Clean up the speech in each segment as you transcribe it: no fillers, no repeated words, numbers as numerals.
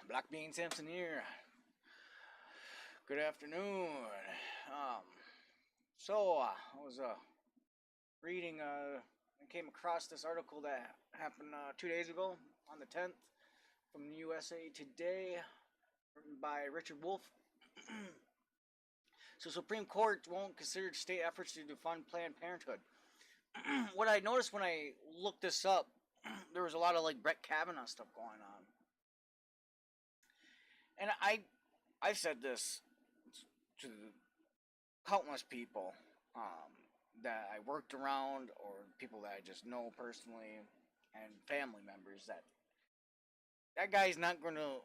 Black Bean Simpson here. Good afternoon. Um, I was reading. I came across this article that happened 2 days ago on the 10th from the USA Today, written by Richard Wolff. So, Supreme Court won't consider state efforts to defund Planned Parenthood. What I noticed when I looked this up, there was a lot of like Brett Kavanaugh stuff going on, and I've said this to countless people that I worked around or people that I just know personally and family members that guy's not going to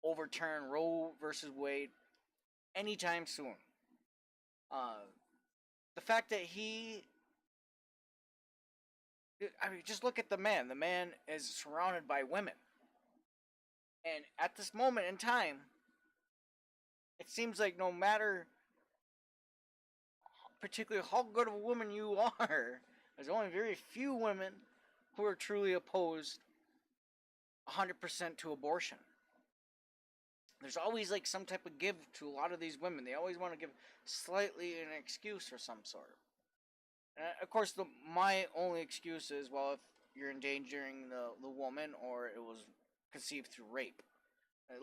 overturn Roe versus Wade anytime soon. Uh, the fact that just look at the man. The man is surrounded by women. And at this moment in time, it seems like no matter particularly how good of a woman you are, there's only very few women who are truly opposed 100% to abortion. There's always like some type of give to a lot of these women. They always want to give slightly an excuse or some sort. And of course, my only excuse is, well, if you're endangering the woman or it was conceived through rape.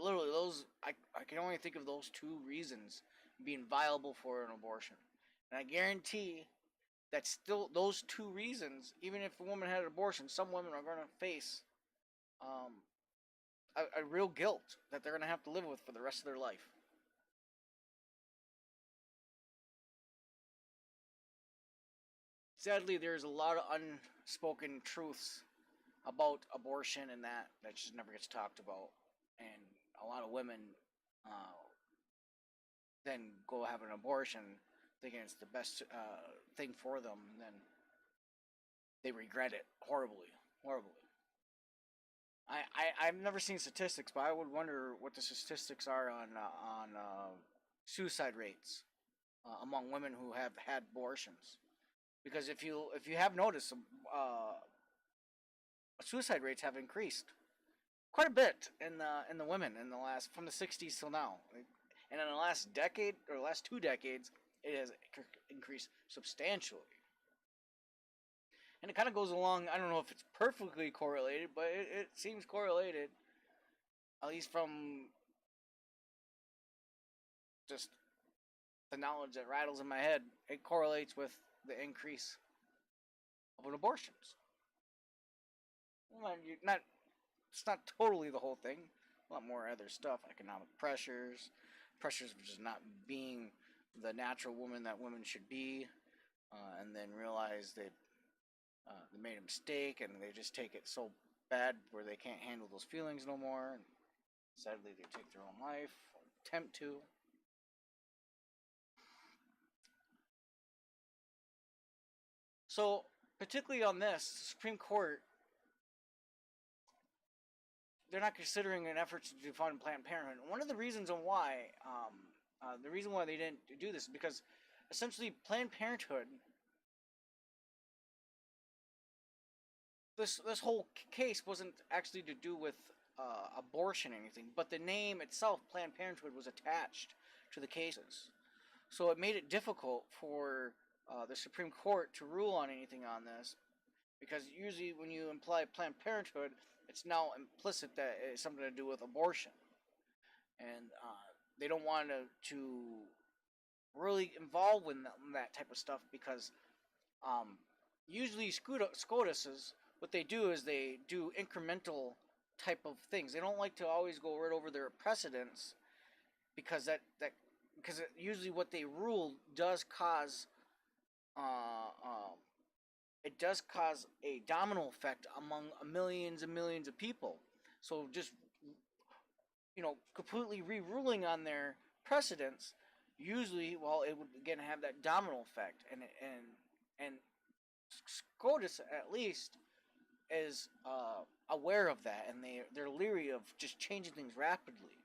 Literally, I can only think of those two reasons being viable for an abortion. And I guarantee that still those two reasons, even if a woman had an abortion, some women are going to face a real guilt that they're going to have to live with for the rest of their life. Sadly, there's a lot of unspoken truths about abortion and that just never gets talked about. And a lot of women then go have an abortion thinking it's the best thing for them, and then they regret it horribly. I've never seen statistics, but I would wonder what the statistics are on suicide rates among women who have had abortions. Because if you have noticed, suicide rates have increased quite a bit in the women in the last from the 60s till now, and in the last decade or the last 2 decades, it has increased substantially. And it kind of goes along. I don't know if it's perfectly correlated, but it seems correlated, at least from just the knowledge that rattles in my head. It correlates with the increase of abortions. Well, it's not totally the whole thing. A lot more other stuff, economic pressures of just not being the natural woman that women should be, and then realize they made a mistake and they just take it so bad where they can't handle those feelings no more. And sadly, they take their own life or attempt to. So, particularly on this, the Supreme Court, they're not considering an effort to defund Planned Parenthood. One of the reasons on why, the reason why they didn't do this is because essentially Planned Parenthood, this whole case wasn't actually to do with abortion or anything, but the name itself, Planned Parenthood, was attached to the cases. So it made it difficult for the Supreme Court to rule on anything on this, because usually when you imply Planned Parenthood, it's now implicit that it's something to do with abortion. And they don't want to really involve in that type of stuff because usually SCOTUS's, what they do is they do incremental type of things. They don't like to always go right over their precedents because because usually what they rule does cause it does cause a domino effect among millions and millions of people. So just completely re-ruling on their precedents, usually, well, it would again have that domino effect, and SCOTUS at least is aware of that, and they're leery of just changing things rapidly.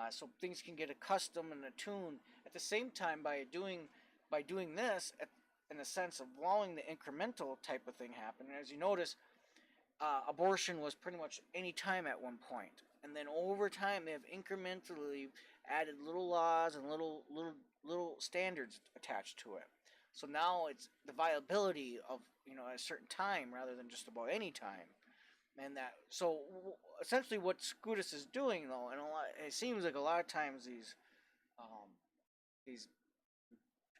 So things can get accustomed and attuned. At the same time, by doing this, in the sense of allowing the incremental type of thing happen, as you notice, abortion was pretty much any time at one point, and then over time they have incrementally added little laws and little standards attached to it. So now it's the viability of at a certain time rather than just about any time, and that so essentially what Scotus is doing though, and it seems like a lot of times um, these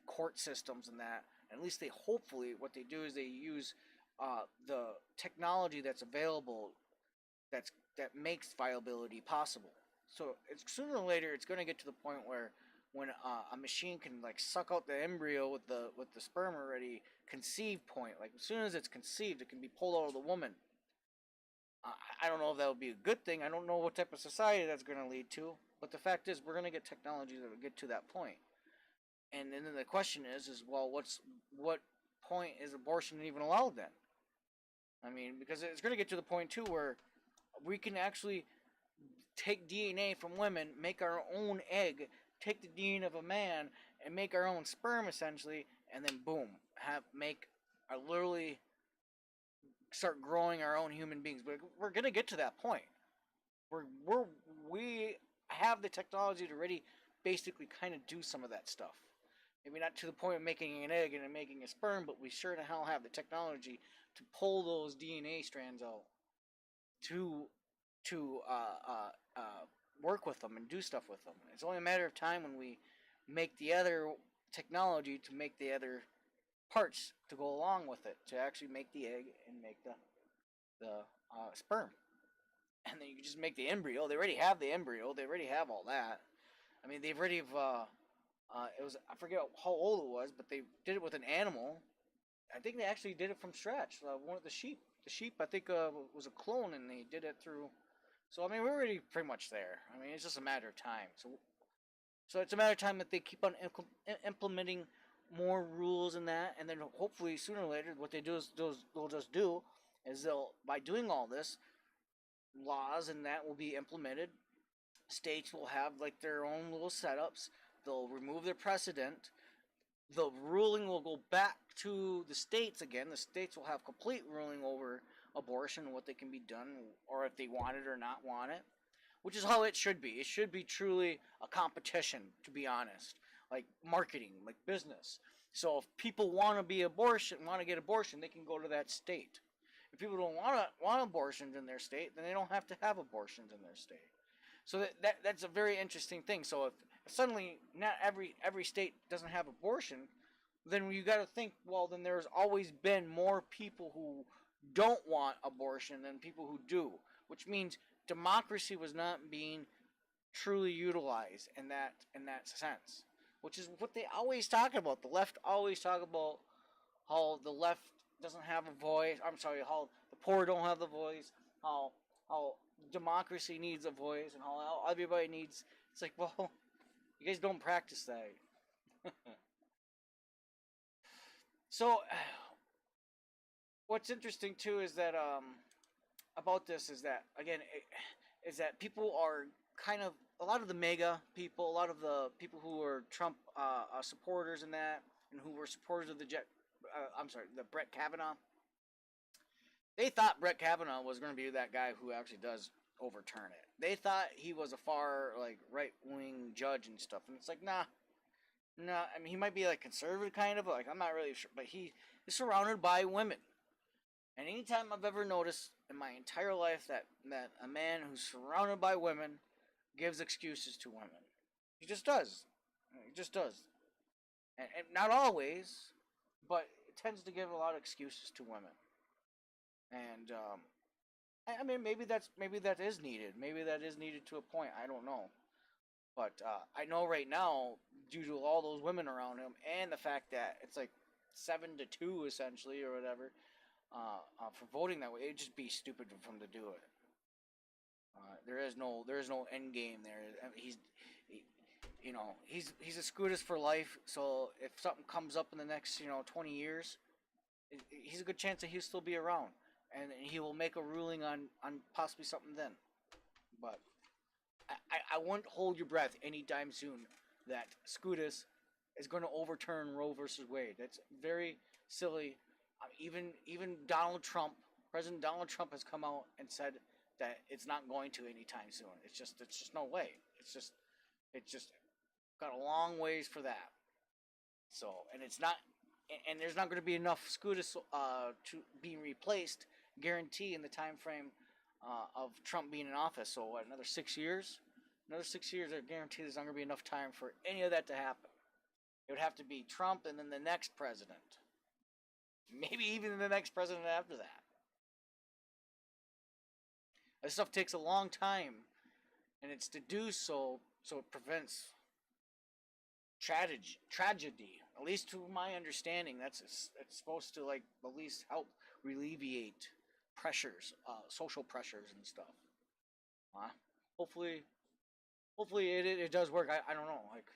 court systems and that, at least they hopefully what they do is they use the technology that's available that makes viability possible. So it's sooner or later it's going to get to the point where when a machine can like suck out the embryo with the sperm already conceived point, like as soon as it's conceived, it can be pulled out of the woman. I don't know if that would be a good thing. I don't know what type of society that's going to lead to. But the fact is, we're going to get technology that will get to that point. And then the question is well, what point is abortion even allowed then? I mean, because it's going to get to the point too where we can actually take DNA from women, make our own egg, take the DNA of a man, and make our own sperm essentially, and then boom, literally start growing our own human beings. We're going to get to that point. We have the technology to already basically kind of do some of that stuff. Maybe not to the point of making an egg and making a sperm, but we sure to hell have the technology to pull those DNA strands out to work with them and do stuff with them. It's only a matter of time when we make the other technology to make the other parts to go along with it to actually make the egg and make the sperm. And then you can just make the embryo. They already have the embryo. They already have all that. I mean, they've already it was, I forget how old it was, but they did it with an animal. I think they actually did it from scratch. One of the sheep. The sheep, I think, was a clone, and they did it through. So I mean, we're already pretty much there. I mean, it's just a matter of time. So it's a matter of time that they keep on implementing more rules and that, and then hopefully sooner or later, what they'll just do is by doing all this, laws and that will be implemented. States will have like their own little setups. They'll remove their precedent. The ruling will go back to the states again. The states will have complete ruling over abortion and what they can be done, or if they want it or not want it, which is how it should be. It should be truly a competition, to be honest, like marketing, like business. So if people want to get abortion, they can go to that state. If people don't want abortions in their state, then they don't have to have abortions in their state. So that's a very interesting thing. So if suddenly not every state doesn't have abortion, then you got to think, well, then there's always been more people who don't want abortion than people who do, which means democracy was not being truly utilized in that sense, which is what they always talk about. The left always talk about how the left doesn't have a voice. I'm sorry, how the poor don't have the voice, how democracy needs a voice, and how everybody needs. It's like, well, you guys don't practice that. So, what's interesting too is that about this is that again is that people are kind of a lot of the MAGA people, a lot of the people who are Trump supporters and that, and who were supporters of the Brett Kavanaugh. They thought Brett Kavanaugh was going to be that guy who actually does overturn it. They thought he was a far like right wing judge and stuff, and it's like nah. I mean, he might be like conservative kind of, like I'm not really sure, but he is surrounded by women. And anytime I've ever noticed in my entire life that a man who's surrounded by women gives excuses to women, he just does. He just does. And not always, but it tends to give a lot of excuses to women. And I mean, maybe that is needed. Maybe that is needed to a point. I don't know. But I know right now, due to all those women around him, and the fact that it's like 7-2 essentially, or whatever, for voting that way, it'd just be stupid for him to do it. There is no end game there. He's a Scotus for life. So if something comes up in the next 20 years, he's a good chance that he'll still be around, and he will make a ruling on possibly something then. But I wouldn't hold your breath anytime soon that Scotus is going to overturn Roe versus Wade. That's very silly. Even Donald Trump President Donald Trump has come out and said that it's not going to anytime soon. It's just no way. It's just got a long ways for that. So, and it's not, and there's not going to be enough Scotus to being replaced, guarantee in the time frame of Trump being in office. So, what, another 6 years? Another 6 years, I guarantee there's not going to be enough time for any of that to happen. It would have to be Trump and then the next president. Maybe even the next president after that. This stuff takes a long time, and it's to do so it prevents tragedy. At least to my understanding, it's supposed to, like, at least help alleviate pressures, social pressures and stuff. Hopefully it does work. I don't know. Like,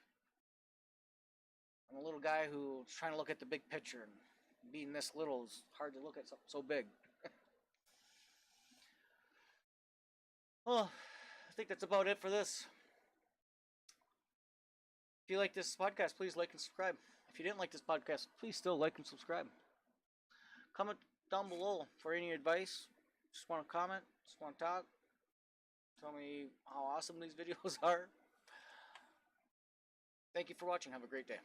I'm a little guy who's trying to look at the big picture, and being this little is hard to look at something so big. Well, I think that's about it for this. If you like this podcast, please like and subscribe. If you didn't like this podcast, please still like and subscribe. Comment down below for any advice. Just want to comment, just want to talk. Tell me how awesome these videos are. Thank you for watching. Have a great day.